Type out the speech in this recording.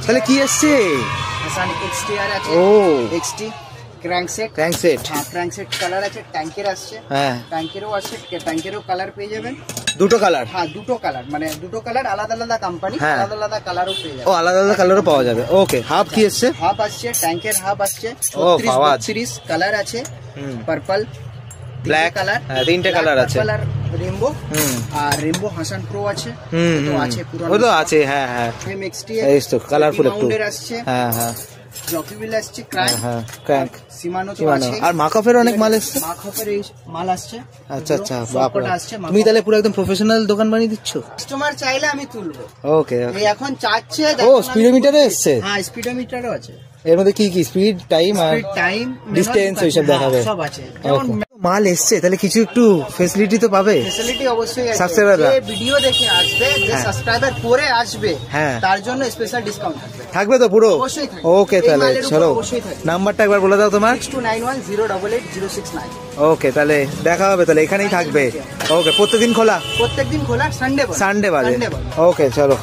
তাহলে কি এসছে? হাসান এক্সটিআর আছে। ও এক্সটি ক্র্যাঙ্কসেট। হ্যাঁ ক্র্যাঙ্কসেট কালার আছে, ট্যাঙ্কের আসছে। হ্যাঁ ট্যাঙ্কেরও আছে, ট্যাঙ্কেরও কালার পেয়ে যাবেন। দুটো কালার? হ্যাঁ দুটো কালার, মানে দুটো কালার আলাদা আলাদা কোম্পানি, আলাদা আলাদা কালারও পেয়ে যাবে। ও আলাদা আলাদা কালারও পাওয়া যাবে। ওকে হাফ কি এসছে? হাফ আসছে, ট্যাঙ্কের হাফ আসছে। 36 কালার আছে, পার্পল ব্ল্যাক কালার, তিনটে কালার আছে। কালার রেইনবো, আর রেইনবো হাসান প্রো আছে। তো আছে পুরো, ওই তো আছে। হ্যাঁ হ্যাঁ ফ্রেম এক্সটি এই তো কালারফুল একটু আসছে। হ্যাঁ হ্যাঁ জকি হুইল আসছে, ক্র্যাঙ্ক সিমানো তো আছে। আর মাকফের অনেক মাল এসছে। মাকফের এই মাল আসছে। আচ্ছা আচ্ছা বাপরে, তুমি তাহলে পুরো একদম প্রফেশনাল দোকান বানিয়ে দিচ্ছ। কাস্টমার চাইলে আমি তুলবো। ওকে এই এখন চাচ্ছে। ও স্পিডোমিটারও এসছে? হ্যাঁ স্পিডোমিটারও আছে। এর মধ্যে কি কি স্পিড, টাইম আর ডিসটেন্স ওইসব দেখাবে? সব আছে। মাল এসছে তাহলে কিছু একটু ফেসিলিটি তো পাবে? ফেসিলিটি অবশ্যই আছে। সাবস্ক্রাইবাররা যে ভিডিও দেখে আসবে, যে সাবস্ক্রাইবার করে আসবে, হ্যাঁ তার জন্য স্পেশাল ডিসকাউন্ট থাকবে। থাকবে তো পুরো? অবশ্যই থাকবে। ওকে তাহলে চলো নাম্বারটা একবার বলে দাও তোমার। 6291088069। ওকে তাহলে দেখা হবে, তাহলে এখানেই থাকবে। ওকে প্রত্যেকদিন খোলা? প্রত্যেকদিন খোলা, সানডে বাজে। ওকে চলো।